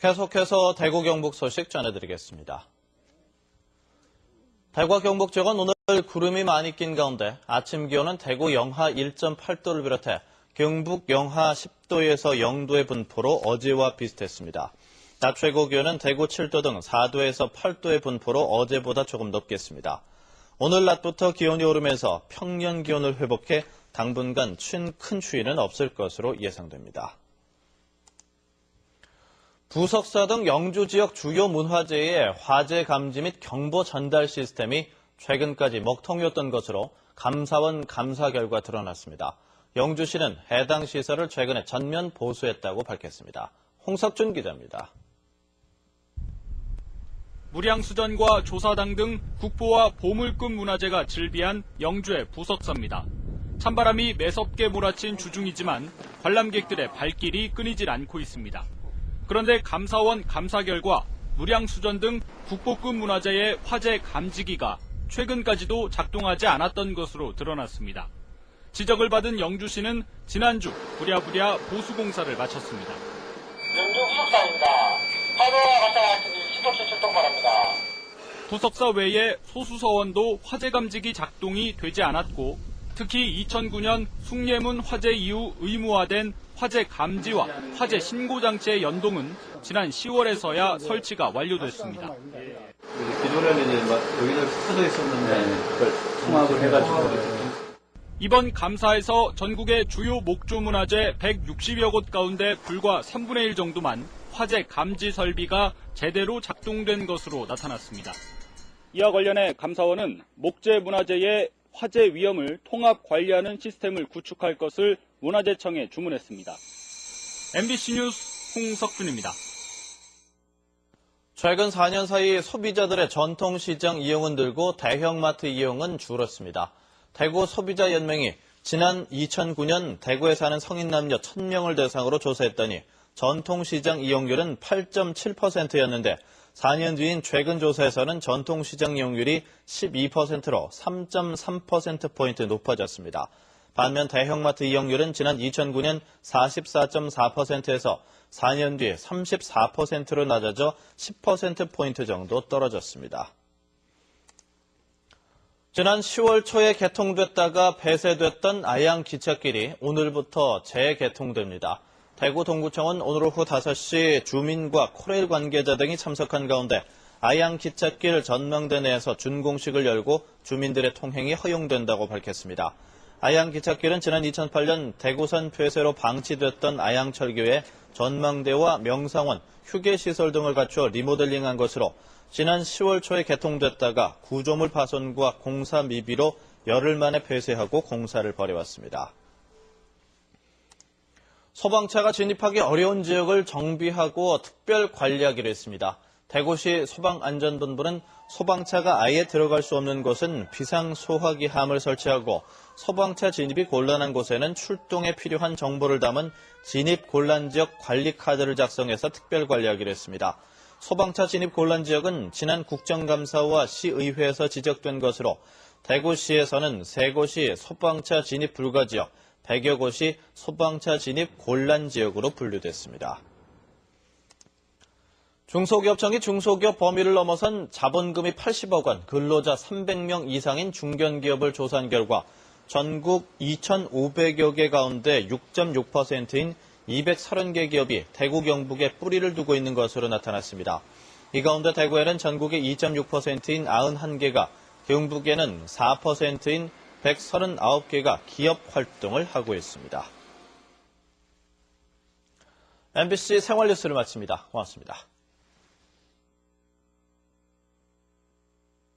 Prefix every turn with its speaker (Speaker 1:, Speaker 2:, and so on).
Speaker 1: 계속해서 대구 경북 소식 전해드리겠습니다. 대구와 경북 지역은 오늘 구름이 많이 낀 가운데 아침 기온은 대구 영하 1.8도를 비롯해 경북 영하 10도에서 0도의 분포로 어제와 비슷했습니다. 낮 최고 기온은 대구 7도 등 4도에서 8도의 분포로 어제보다 조금 높겠습니다. 오늘 낮부터 기온이 오르면서 평년 기온을 회복해 당분간 큰 추위는 없을 것으로 예상됩니다. 부석사 등 영주 지역 주요 문화재의 화재 감지 및 경보 전달 시스템이 최근까지 먹통이었던 것으로 감사원 감사 결과 드러났습니다. 영주시는 해당 시설을 최근에 전면 보수했다고 밝혔습니다. 홍석준 기자입니다.
Speaker 2: 무량수전과 조사당 등 국보와 보물급 문화재가 즐비한 영주의 부석사입니다. 찬바람이 매섭게 몰아친 주중이지만 관람객들의 발길이 끊이질 않고 있습니다. 그런데 감사원 감사 결과 무량수전 등 국보급 문화재의 화재 감지기가 최근까지도 작동하지 않았던 것으로 드러났습니다. 지적을 받은 영주시는 지난주 부랴부랴 보수공사를 마쳤습니다.
Speaker 3: 영주 부석사입니다. 화재와 발생하시니 신속히 출동 바랍니다.
Speaker 2: 부석사 외에 소수서원도 화재 감지기 작동이 되지 않았고 특히 2009년 숭례문 화재 이후 의무화된 화재 감지와 화재 신고 장치의 연동은 지난 10월에서야 설치가 완료됐습니다.
Speaker 4: 기존에는 여기저기 흩어져 있었는데 그걸 통합을 해가지고
Speaker 2: 이번 감사에서 전국의 주요 목조 문화재 160여 곳 가운데 불과 3분의 1 정도만 화재 감지 설비가 제대로 작동된 것으로 나타났습니다. 이와 관련해 감사원은 목재 문화재의 화재 위험을 통합 관리하는 시스템을 구축할 것을 문화재청에 주문했습니다. MBC 뉴스 홍석준입니다.
Speaker 1: 최근 4년 사이 소비자들의 전통시장 이용은 늘고 대형마트 이용은 줄었습니다. 대구 소비자연맹이 지난 2009년 대구에 사는 성인 남녀 1000명을 대상으로 조사했더니 전통시장 이용률은 8.7%였는데 4년 뒤인 최근 조사에서는 전통시장 이용률이 12%로 3.3%포인트 높아졌습니다. 반면 대형마트 이용률은 지난 2009년 44.4%에서 4년 뒤에 34%로 낮아져 10%포인트 정도 떨어졌습니다. 지난 10월 초에 개통됐다가 폐쇄됐던 아양 기찻길이 오늘부터 재개통됩니다. 대구 동구청은 오늘 오후 5시 주민과 코레일 관계자 등이 참석한 가운데 아양 기찻길 전망대 내에서 준공식을 열고 주민들의 통행이 허용된다고 밝혔습니다. 아양 기찻길은 지난 2008년 대구선 폐쇄로 방치됐던 아양철교의 전망대와 명상원, 휴게시설 등을 갖추어 리모델링한 것으로 지난 10월 초에 개통됐다가 구조물 파손과 공사 미비로 열흘 만에 폐쇄하고 공사를 벌여왔습니다. 소방차가 진입하기 어려운 지역을 정비하고 특별 관리하기로 했습니다. 대구시 소방안전본부는 소방차가 아예 들어갈 수 없는 곳은 비상소화기 함을 설치하고 소방차 진입이 곤란한 곳에는 출동에 필요한 정보를 담은 진입곤란지역 관리카드를 작성해서 특별 관리하기로 했습니다. 소방차 진입 곤란 지역은 지난 국정감사와 시의회에서 지적된 것으로 대구시에서는 3곳이 소방차 진입 불가 지역, 100여 곳이 소방차 진입 곤란 지역으로 분류됐습니다. 중소기업청이 중소기업 범위를 넘어선 자본금이 80억 원, 근로자 300명 이상인 중견기업을 조사한 결과 전국 2,500여 개 가운데 6.6%인 230개 기업이 대구 경북에 뿌리를 두고 있는 것으로 나타났습니다. 이 가운데 대구에는 전국의 2.6%인 91개가, 경북에는 4%인 139개가 기업 활동을 하고 있습니다. MBC 생활뉴스를 마칩니다. 고맙습니다.